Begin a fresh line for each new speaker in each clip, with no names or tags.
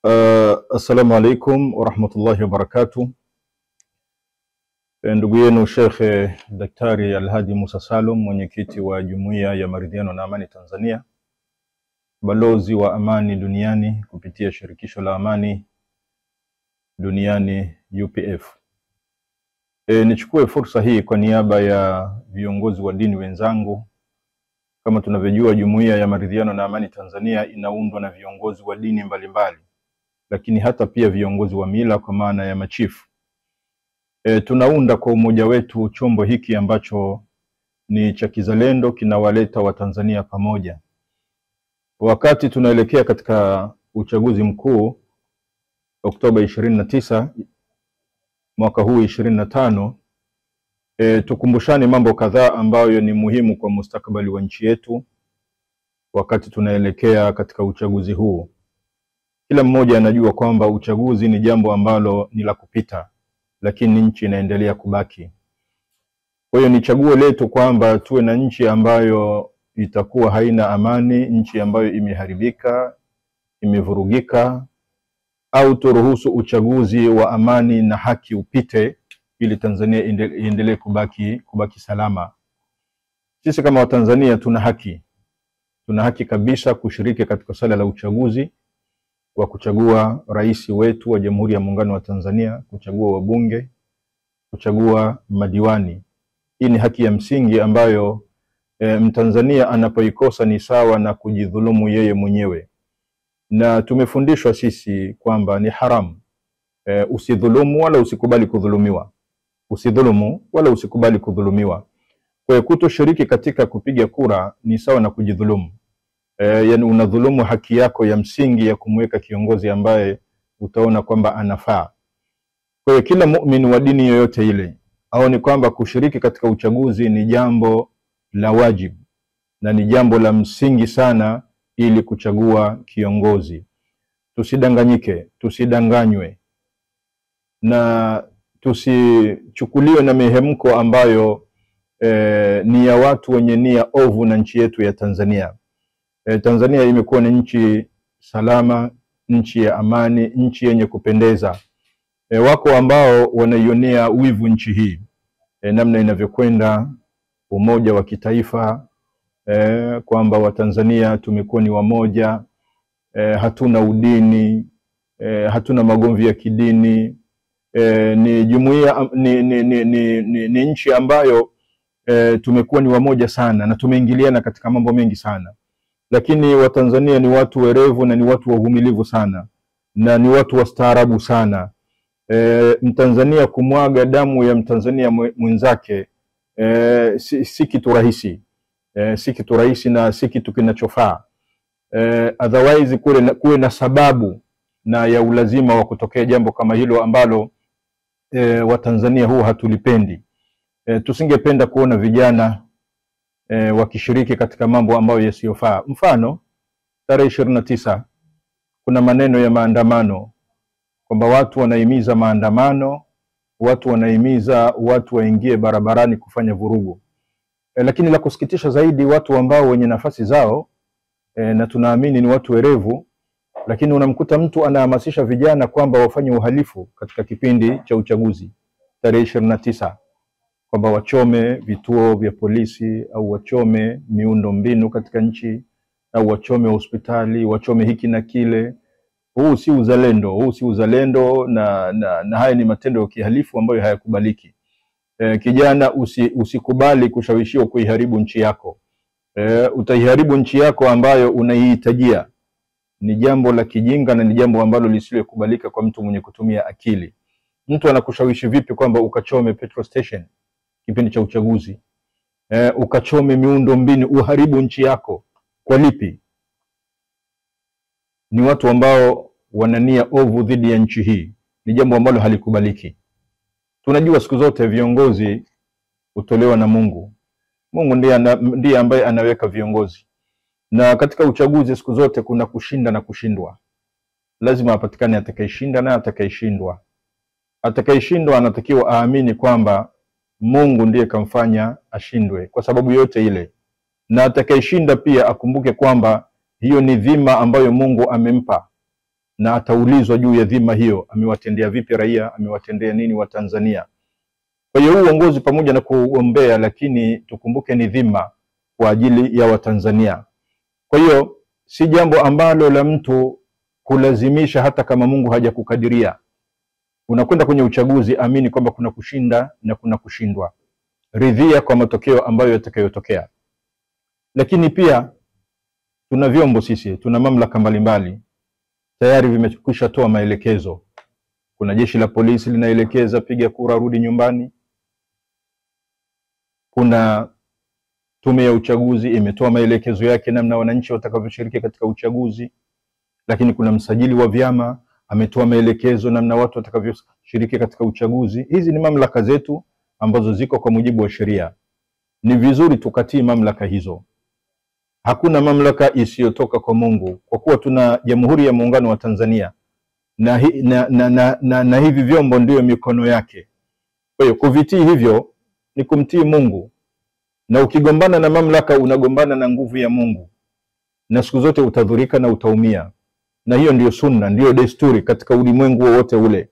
Assalamu alaikum wa rahmatullahi wa barakatuh. Ndugu yenu Sheikh Daktari Alhadi Musa Salum, mwenyekiti wa Jumuiya ya Maridhiano na Amani Tanzania, balozi wa amani duniani kupitia shirikisho la amani duniani UPF. Nichukue fursa hii kwa niaba ya viongozi wa dini wenzangu. Kama tunavyojua, Jumuiya ya Maridhiano na Amani Tanzania inaundwa na viongozi wa dini mbalimbali, lakini hata pia viongozi wa mila kwa maana ya machifu. Tunaunda kwa umoja wetu chombo hiki ambacho ni cha kizalendo, kinawaleta Watanzania pamoja. Wakati tunaelekea katika uchaguzi mkuu Oktoba 29 mwaka huu 25, tukumbushane mambo kadhaa ambayo ni muhimu kwa mustakabali wa nchi yetu wakati tunaelekea katika uchaguzi huu. Kila mmoja anajua kwamba uchaguzi ni jambo ambalo ni la kupita, lakini nchi inaendelea kubaki. Kwa hiyo ni chaguo letu kwamba tuwe na nchi ambayo itakuwa haina amani, nchi ambayo imeharibika, imevurugika, au turuhusu uchaguzi wa amani na haki upite ili Tanzania iendelee kubaki salama. Sisi kama Watanzania tuna haki kabisa kushiriki katika swala la uchaguzi wa kuchagua rais wetu wa Jamhuri ya Muungano wa Tanzania, kuchagua wabunge, kuchagua madiwani. Hii ni haki ya msingi ambayo Mtanzania anapoikosa ni sawa na kujidhulumu yeye mwenyewe. Na tumefundishwa sisi kwamba ni haramu usidhulumu wala usikubali kudhulumiwa. Usidhulumu wala usikubali kudhulumiwa. Kwa hiyo kutoshiriki katika kupiga kura ni sawa na kujidhulumu. Yani unadhulumu haki yako ya msingi ya kumweka kiongozi ambaye utaona kwamba anafaa. Kwa hiyo kila muumini wa dini yoyote ile aone kwamba kushiriki katika uchaguzi ni jambo la wajibu na ni jambo la msingi sana ili kuchagua kiongozi. Tusidanganyike, tusidanganywe, na tusichukuliwe na mihemko ambayo ni ya watu wenye nia ovu na nchi yetu ya Tanzania. Tanzania imekuwa ni nchi salama, nchi ya amani, nchi yenye kupendeza. Wako ambao wanaionea wivu nchi hii, namna inavyokwenda, umoja wa kitaifa, kwamba Watanzania tumekuwa ni wamoja, hatuna udini, hatuna magomvi ya kidini, ni jumuiya, ni nchi ambayo tumekuwa ni wamoja sana na tumeingiliana katika mambo mengi sana. Lakini Watanzania ni watu werevu na ni watu wavumilivu sana na ni watu wastaarabu sana. Mtanzania kumwaga damu ya Mtanzania mwenzake si kitu rahisi. Si kitu rahisi na si kitu kinachofaa. Otherwise kuwe na sababu na ya ulazima wa kutokea jambo kama hilo ambalo Watanzania huu hatulipendi. Tusingependa kuona vijana wakishiriki katika mambo ambayo yasiyofaa. Mfano, tarehe 29 kuna maneno ya maandamano kwamba watu wanahimiza maandamano, watu wanahimiza watu waingie barabarani kufanya vurugu. Lakini la kusikitisha zaidi, watu ambao wenye nafasi zao na tunaamini ni watu werevu, lakini unamkuta mtu anahamasisha vijana kwamba wafanye uhalifu katika kipindi cha uchaguzi tarehe 29, kwamba wachome vituo vya polisi au wachome miundo mbinu katika nchi au wachome hospitali, wachome hiki na kile. Huu si uzalendo, na haya ni matendo ya kihalifu ambayo hayakubaliki. Kijana, usikubali kushawishiwa kuiharibu nchi yako. Utaiharibu nchi yako ambayo unaihitajia. Ni jambo la kijinga na ni jambo ambalo lisilokubalika kwa mtu mwenye kutumia akili. Mtu anakushawishi vipi kwamba ukachome petrol station kipindi cha uchaguzi, ukachome miundo mbinu, uharibu nchi yako? Kwa lipi? Ni watu ambao wanania ovu dhidi ya nchi hii. Ni jambo ambalo halikubaliki. Tunajua siku zote viongozi hutolewa na Mungu. Mungu ndiye ambaye anaweka viongozi. Na katika uchaguzi siku zote kuna kushinda na kushindwa. Lazima apatikane atakayeshinda na atakayeshindwa. Atakayeshindwa anatakiwa aamini kwamba Mungu ndiye kamfanya ashindwe kwa sababu yote ile. Na atakayeshinda pia akumbuke kwamba hiyo ni dhima ambayo Mungu amempa. na ataulizwa juu ya dhima hiyo, amewatendea vipi raia, amewatendea nini wa Tanzania. Kwa hiyo uongozi pamoja na kuombea, lakini tukumbuke ni dhima kwa ajili ya Watanzania. Kwa hiyo si jambo ambalo la mtu kulazimisha, hata kama Mungu hajakukadiria. Unakwenda kwenye uchaguzi, amini kwamba kuna kushinda na kuna kushindwa. Ridhia kwa matokeo ambayo yatakayotokea. Lakini pia tuna vyombo sisi, tuna mamlaka mbalimbali tayari vimekwisha toa maelekezo. Kuna jeshi la polisi linaelekeza piga kura rudi nyumbani. Kuna tume ya uchaguzi imetoa maelekezo yake namna wananchi watakavyoshiriki katika uchaguzi. Lakini kuna msajili wa vyama ametoa maelekezo namna watu watakavyoshiriki katika uchaguzi. Hizi ni mamlaka zetu ambazo ziko kwa mujibu wa sheria. Ni vizuri tukatii mamlaka hizo. Hakuna mamlaka isiyotoka kwa Mungu, kwa kuwa tuna Jamhuri ya Muungano wa Tanzania na hivi vyombo ndio mikono yake. Kwa hiyo kuvitii hivyo ni kumtii Mungu, na ukigombana na mamlaka unagombana na nguvu ya Mungu, na siku zote utadhurika na utaumia. Na hiyo ndiyo sunna, ndiyo desturi katika ulimwengu wote ule.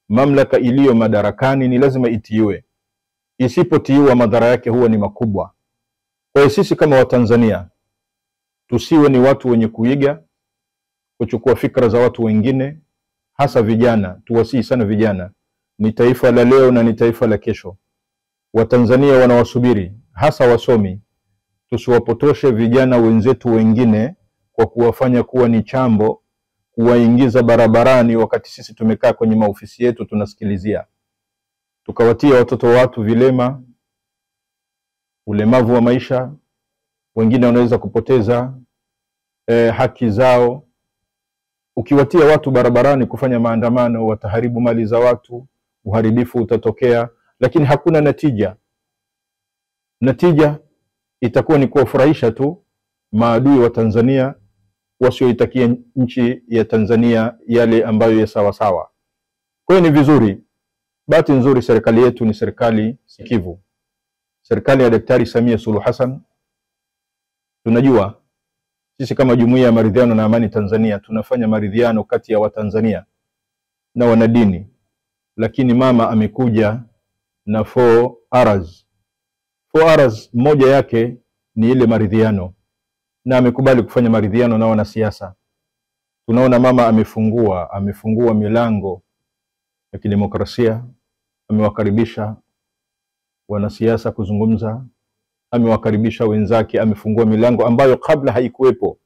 Mamlaka iliyo madarakani ni lazima itiiwe. Isipotiiwa madhara yake huwa ni makubwa. Kwa hiyo sisi kama Watanzania tusiwe ni watu wenye kuiga, kuchukua fikra za watu wengine, hasa vijana. Tuwasihi sana vijana, ni taifa la leo na ni taifa la kesho. Watanzania wanawasubiri, hasa wasomi. Tusiwapotoshe vijana wenzetu wengine kwa kuwafanya kuwa ni chambo, kuwaingiza barabarani wakati sisi tumekaa kwenye maofisi yetu tunasikilizia. Tukawatia watoto watu vilema, ulemavu wa maisha. Wengine wanaweza kupoteza haki zao. Ukiwatia watu barabarani kufanya maandamano, wataharibu mali za watu, uharibifu utatokea, lakini hakuna natija. Natija itakuwa ni kuwafurahisha tu maadui wa Tanzania wasioitakia nchi ya Tanzania yale ambayo ya sawa sawa. Kwa hiyo ni vizuri, bahati nzuri serikali yetu ni serikali sikivu. Serikali ya Daktari Samia Suluhu Hassan, tunajua sisi kama Jumuiya ya Maridhiano na Amani Tanzania tunafanya maridhiano kati ya Watanzania na wanadini, lakini mama amekuja na 4 Rs. 4 Rs moja yake ni ile maridhiano, na amekubali kufanya maridhiano na wanasiasa. Tunaona mama amefungua milango ya kidemokrasia, amewakaribisha wanasiasa kuzungumza, amewakaribisha wenzake, amefungua milango ambayo kabla haikuwepo.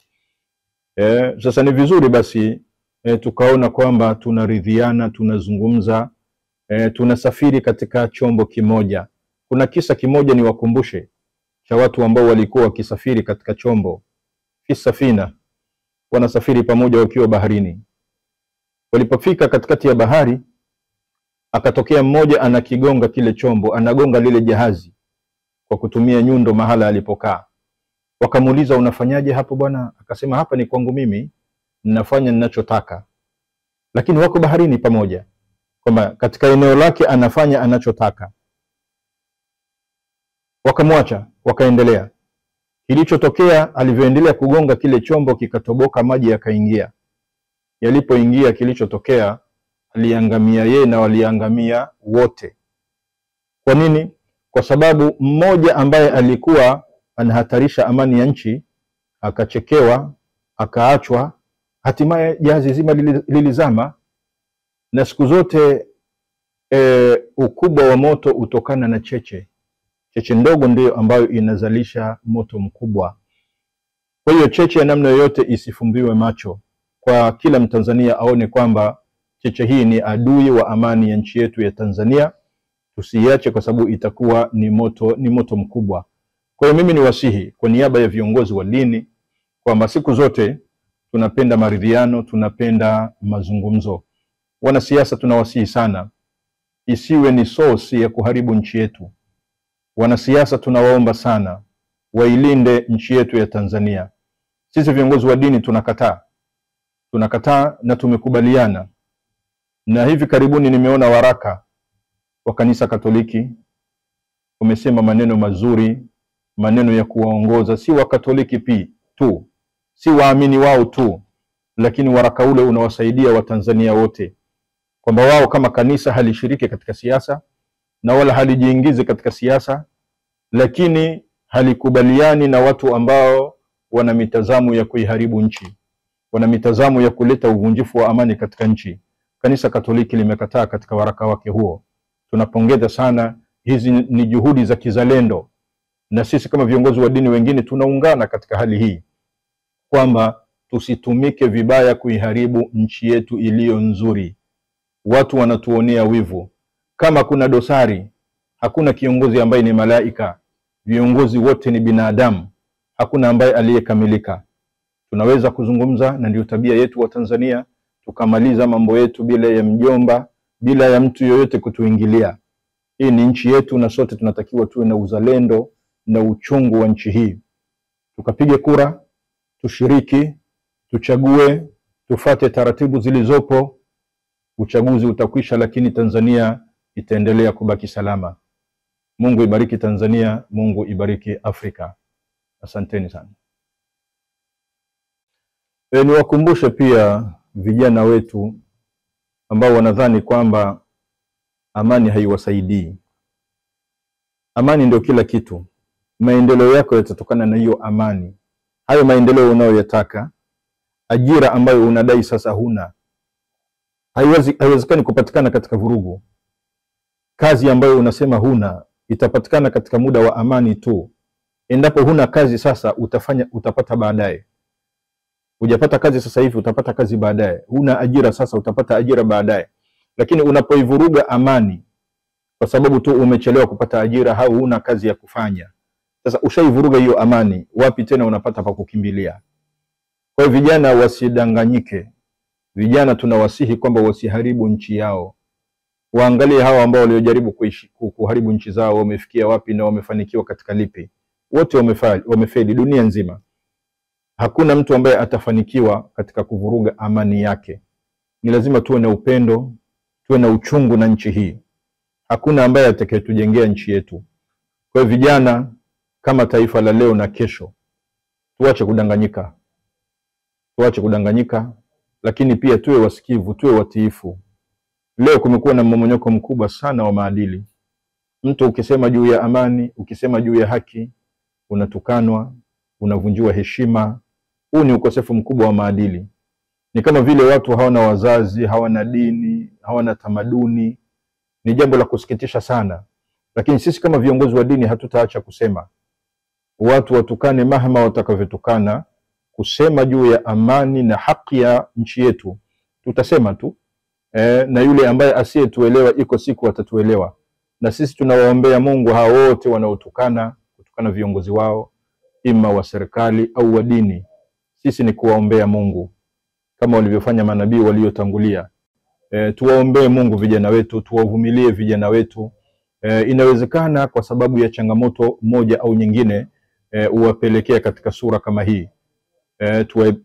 Sasa ni vizuri basi tukaona kwamba tunaridhiana, tunazungumza, tunasafiri katika chombo kimoja. Kuna kisa kimoja ni wakumbushe cha watu ambao walikuwa wakisafiri katika chombo fi safina, wanasafiri pamoja wakiwa baharini. Walipofika katikati ya bahari, akatokea mmoja anakigonga kile chombo, anagonga lile jahazi kwa kutumia nyundo mahala alipokaa. Wakamuuliza, unafanyaje hapo bwana? Akasema, hapa ni kwangu mimi, ninafanya ninachotaka. Lakini wako baharini pamoja, kwamba katika eneo lake anafanya anachotaka. Wakamwacha, wakaendelea. Kilichotokea, alivyoendelea kugonga kile chombo kikatoboka, maji yakaingia. Yalipoingia, kilichotokea, aliangamia yeye na waliangamia wote. Kwa nini? Kwa sababu mmoja ambaye alikuwa anahatarisha amani ya nchi akachekewa, akaachwa, hatimaye jahazi zima lilizama. Na siku zote ukubwa wa moto utokana na cheche. Cheche ndogo ndio ambayo inazalisha moto mkubwa. Kwa hiyo cheche ya namna yoyote isifumbiwe macho. Kwa kila Mtanzania aone kwamba cheche hii ni adui wa amani ya nchi yetu ya Tanzania. Tusiache, kwa sababu itakuwa ni moto mkubwa. Kwa hiyo mimi niwasihi kwa niaba ya viongozi wa dini kwamba siku zote tunapenda maridhiano, tunapenda mazungumzo. Wanasiasa tunawasihi sana, isiwe ni sosi ya kuharibu nchi yetu. Wanasiasa tunawaomba sana wailinde nchi yetu ya Tanzania. Sisi viongozi wa dini tunakataa na tumekubaliana. Na hivi karibuni nimeona waraka wa Kanisa Katoliki umesema maneno mazuri, maneno ya kuwaongoza, si wa Katoliki tu, si waamini wao tu, lakini waraka ule unawasaidia Watanzania wote kwamba wao kama kanisa halishiriki katika siasa na wala halijiingize katika siasa, lakini halikubaliani na watu ambao wana mitazamo ya kuiharibu nchi, wana mitazamo ya kuleta uvunjifu wa amani katika nchi. Kanisa Katoliki limekataa katika waraka wake huo. Tunapongeza sana, hizi ni juhudi za kizalendo, na sisi kama viongozi wa dini wengine tunaungana katika hali hii kwamba tusitumike vibaya kuiharibu nchi yetu iliyo nzuri. Watu wanatuonea wivu. Kama kuna dosari, hakuna kiongozi ambaye ni malaika. Viongozi wote ni binadamu. Hakuna ambaye aliyekamilika. Tunaweza kuzungumza, na ndio tabia yetu wa Tanzania, tukamaliza mambo yetu bila ya mjomba, bila ya mtu yoyote kutuingilia. Hii ni nchi yetu na sote tunatakiwa tuwe na uzalendo na uchungu wa nchi hii. Tukapige kura, tushiriki, tuchague, tufate taratibu zilizopo. Uchaguzi utakwisha, lakini Tanzania itaendelea kubaki salama. Mungu ibariki Tanzania, Mungu ibariki Afrika. Asanteni sana. Niwakumbushe pia vijana wetu ambao wanadhani kwamba amani haiwasaidii. Amani ndio kila kitu. Maendeleo yako yatatokana na hiyo amani. Hayo maendeleo unayoyataka, ajira ambayo unadai sasa huna, haiwezekani kupatikana katika vurugu. Kazi ambayo unasema huna itapatikana katika muda wa amani tu. Endapo huna kazi sasa, utapata baadaye. Hujapata kazi sasa hivi, utapata kazi baadaye. Huna ajira sasa, utapata ajira baadaye. Lakini unapoivuruga amani kwa sababu tu umechelewa kupata ajira au huna kazi ya kufanya, sasa ushaivuruga hiyo amani, wapi tena unapata pa kukimbilia? Kwa hiyo vijana wasidanganyike. Vijana tunawasihi kwamba wasiharibu nchi yao. Waangalie hawa ambao waliojaribu kuharibu nchi zao wamefikia wapi na wamefanikiwa katika lipi. Wote wamefeli dunia nzima. Hakuna mtu ambaye atafanikiwa katika kuvuruga amani yake. Ni lazima tuwe na upendo, tuwe na uchungu na nchi hii. Hakuna ambaye atakayetujengea nchi yetu. Kwa hiyo vijana, kama taifa la leo na kesho, tuache kudanganyika. Tuache kudanganyika, lakini pia tuwe wasikivu, tuwe watiifu. Leo kumekuwa na mmomonyoko mkubwa sana wa maadili. Mtu ukisema juu ya amani, ukisema juu ya haki, unatukanwa, unavunjiwa heshima. Huu ni ukosefu mkubwa wa maadili. Ni kama vile watu hawana wazazi, hawana dini, hawana tamaduni. Ni jambo la kusikitisha sana. Lakini sisi kama viongozi wa dini hatutaacha kusema. Watu watukane mahama watakavyotukana, kusema juu ya amani na haki ya nchi yetu, tutasema tu. Na yule ambaye asiyetuelewa iko siku atatuelewa. Na sisi tunawaombea Mungu hao wote wanaotukana viongozi wao, ima wa serikali au wa dini. Sisi ni kuwaombea Mungu kama walivyofanya manabii waliotangulia. Tuwaombee Mungu vijana wetu, tuwavumilie vijana wetu. Inawezekana kwa sababu ya changamoto moja au nyingine uwapelekea katika sura kama hii.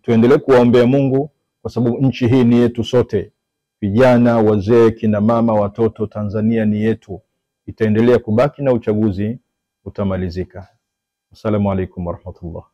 Tuendelee kuwaombea Mungu kwa sababu nchi hii ni yetu sote. Vijana, wazee, kina mama, watoto, Tanzania ni yetu. Itaendelea kubaki na uchaguzi utamalizika. Assalamu alaikum warahmatullah.